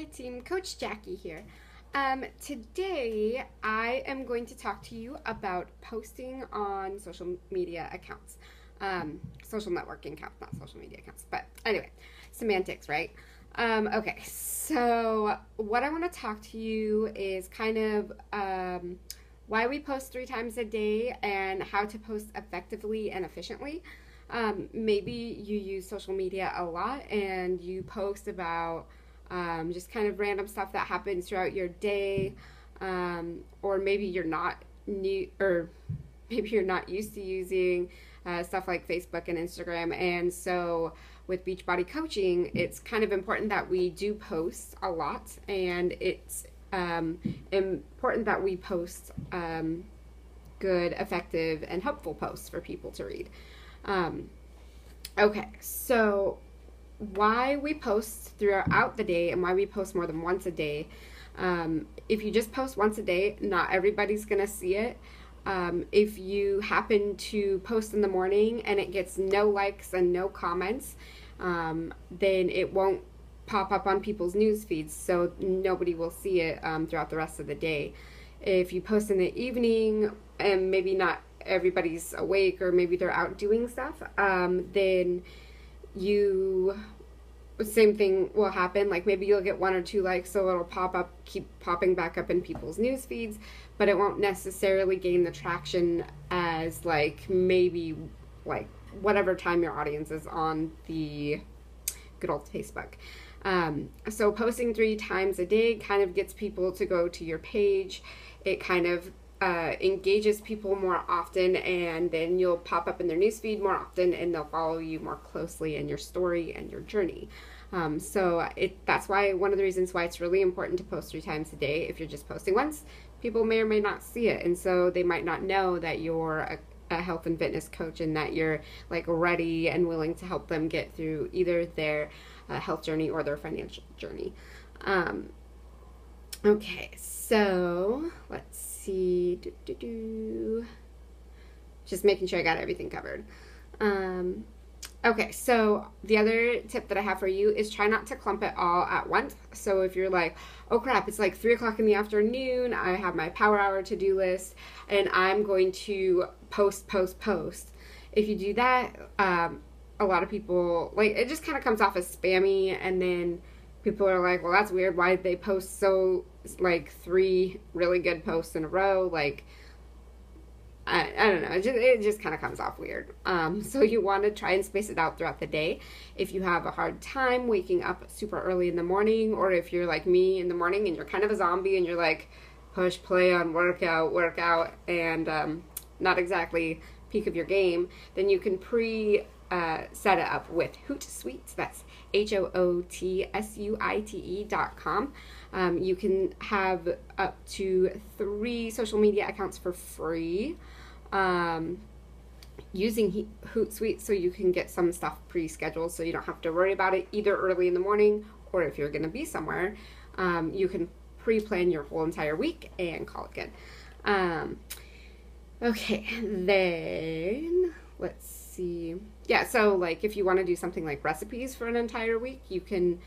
Hi team, Coach Jackie here. Today I am going to talk to you about posting on social media accounts. Social networking accounts, not social media accounts. But anyway, semantics, right? Okay, so what I want to talk to you is kind of why we post 3 times a day and how to post effectively and efficiently. Maybe you use social media a lot and you post about just kind of random stuff that happens throughout your day, or maybe you're not new, or maybe you're not used to using stuff like Facebook and Instagram. And so with Beachbody Coaching, it's kind of important that we do post a lot, and it's important that we post good, effective, and helpful posts for people to read. Okay, so why we post throughout the day and why we post more than once a day. If you just post once a day, not everybody's going to see it. If you happen to post in the morning and it gets no likes and no comments, then it won't pop up on people's news feeds, so nobody will see it throughout the rest of the day. If you post in the evening and maybe not everybody's awake, or maybe they're out doing stuff, then same thing will happen. Like maybe you'll get 1 or 2 likes, so it'll pop up, keep popping back up in people's news feeds, but it won't necessarily gain the traction as maybe whatever time your audience is on the good old Facebook. So posting 3 times a day kind of gets people to go to your page. It kind of engages people more often, and then you'll pop up in their newsfeed more often, and they'll follow you more closely in your story and your journey. That's why one of the reasons why it's really important to post 3 times a day. If you're just posting once, people may or may not see it, and so they might not know that you're a health and fitness coach and that you're ready and willing to help them get through either their health journey or their financial journey. Okay, so let's see. Just making sure I got everything covered. Okay, so the other tip that I have for you is try not to clump it all at once. So if you're like, oh crap, it's 3 o'clock in the afternoon, I have my power hour to-do list, and I'm going to post. If you do that, a lot of people, it just kind of comes off as spammy, and then people are like, well, that's weird. Why did they post 3 really good posts in a row? I don't know. It just kind of comes off weird. So you want to try and space it out throughout the day. If you have a hard time waking up super early in the morning, or if you're like me in the morning and you're kind of a zombie and you're push play on workout, and not exactly peak of your game, then you can set it up with Hootsuite. That's HOOTSUITE.com. You can have up to 3 social media accounts for free using Hootsuite, so you can get some stuff pre-scheduled, so you don't have to worry about it either early in the morning, or if you're going to be somewhere, you can pre-plan your whole entire week and call it good. Okay, then let's see. Yeah, so if you want to do something like recipes for an entire week, you can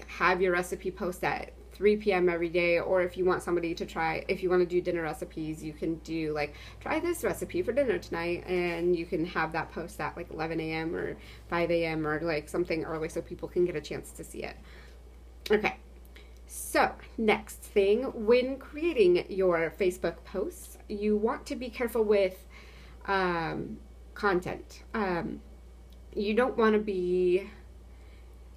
have your recipe post at 3 p.m. every day. Or if you want somebody to try, if you want to do dinner recipes, you can do try this recipe for dinner tonight, and you can have that post at 11 a.m. or 5 a.m. or something early, so people can get a chance to see it. Okay, so next thing, when creating your Facebook posts, you want to be careful with content. You don't want to be,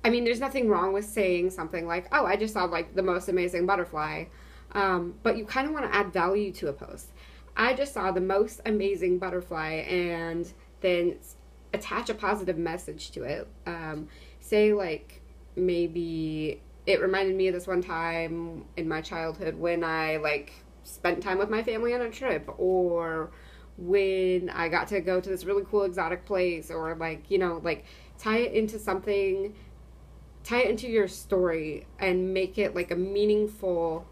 there's nothing wrong with saying something like, oh, I just saw the most amazing butterfly, but you kind of want to add value to a post. I just saw the most amazing butterfly, and then attach a positive message to it. Say maybe it reminded me of this one time in my childhood when I spent time with my family on a trip, or when I got to go to this really cool exotic place, or tie it into something, tie it into your story, and make it a meaningful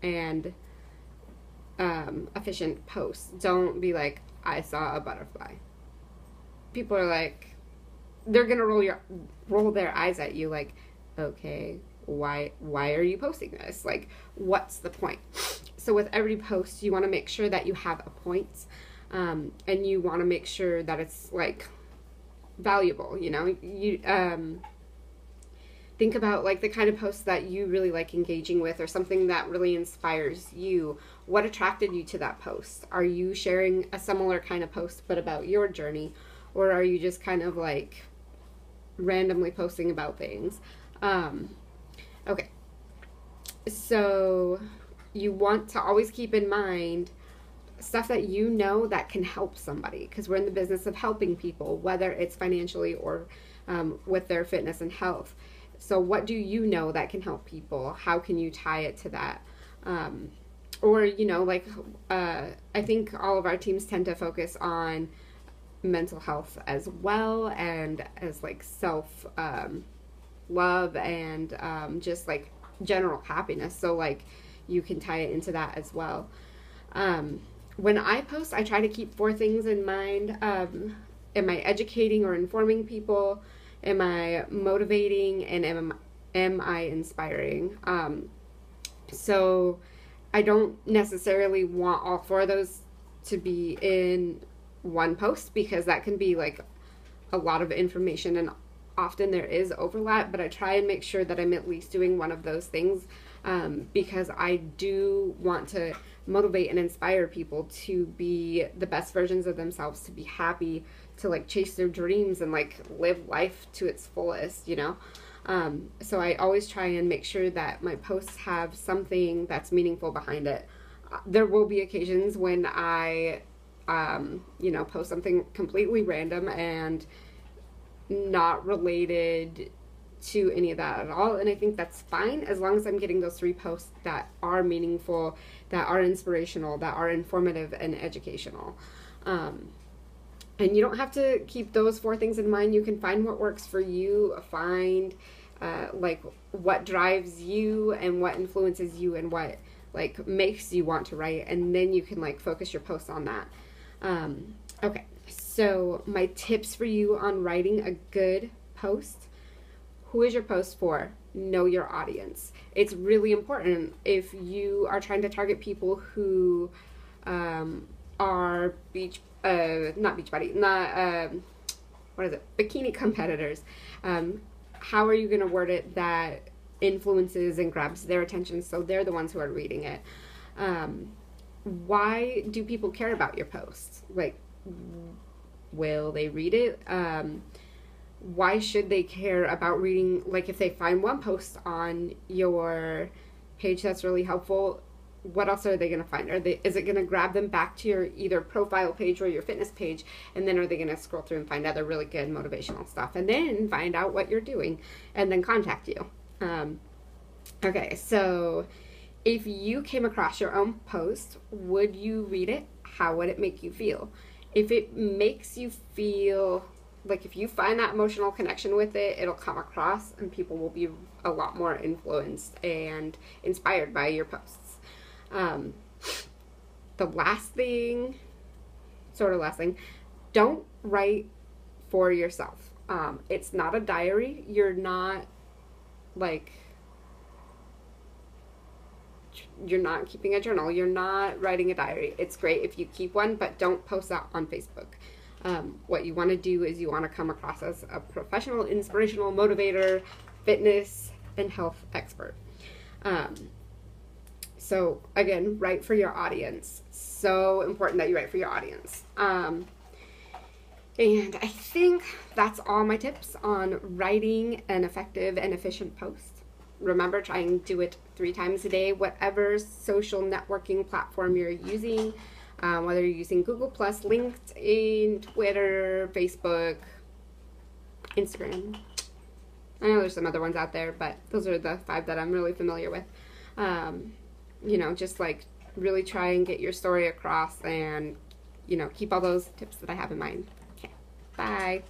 and efficient post. Don't be I saw a butterfly. People are they're gonna roll their eyes at you okay, why are you posting this? Like, what's the point? So with every post, you want to make sure that you have a point, and you want to make sure that it's like valuable. You think about like the kind of posts that you really like engaging with, or something that really inspires you. What attracted you to that post? Are you sharing a similar kind of post but about your journey, or are you just kind of like randomly posting about things? Okay, so you want to always keep in mind stuff that you know that can help somebody, because we're in the business of helping people, whether it's financially or with their fitness and health. So what do you know that can help people? How can you tie it to that? Or, I think all of our teams tend to focus on mental health as well, and as like self love and just like general happiness. So like you can tie it into that as well. When I post, I try to keep 4 things in mind. Am I educating or informing people? Am I motivating? And am I inspiring? So I don't necessarily want all 4 of those to be in one post, because that can be like a lot of information, and often there is overlap, but I try and make sure that I'm at least doing one of those things, because I do want to motivate and inspire people to be the best versions of themselves, to be happy, to like chase their dreams and like live life to its fullest, so I always try and make sure that my posts have something that's meaningful behind it. There will be occasions when I post something completely random and not related to any of that at all, and I think that's fine, as long as I'm getting those 3 posts that are meaningful, that are inspirational, that are informative and educational. And you don't have to keep those 4 things in mind. You can find what works for you, find like what drives you and what influences you and what like makes you want to write, and then you can like focus your posts on that. Okay, so my tips for you on writing a good post. Who is your post for? Know your audience. It's really important if you are trying to target people who are bikini competitors. How are you going to word it that influences and grabs their attention so they're the ones who are reading it? Why do people care about your posts? Like, will they read it? Why should they care about reading? Like, if they find one post on your page that's really helpful, what else are they going to find? Is it going to grab them back to your either profile page or your fitness page, and then are they going to scroll through and find other really good motivational stuff, and then find out what you're doing, and then contact you? Okay, so if you came across your own post, would you read it? How would it make you feel? If it makes you feel like, if you find that emotional connection with it, it'll come across, and people will be a lot more influenced and inspired by your posts. The last thing, don't write for yourself. It's not a diary. You're not keeping a journal. You're not writing a diary. It's great if you keep one, but don't post that on Facebook. What you want to do is you want to come across as a professional, inspirational motivator, fitness, and health expert. So again, write for your audience. So important that you write for your audience. And I think that's all my tips on writing an effective and efficient post. Remember, try and do it 3 times a day, whatever social networking platform you're using, whether you're using Google+, LinkedIn, Twitter, Facebook, Instagram. I know there's some other ones out there, but those are the 5 that I'm really familiar with. Just like really try and get your story across, and keep all those tips that I have in mind. Okay, bye.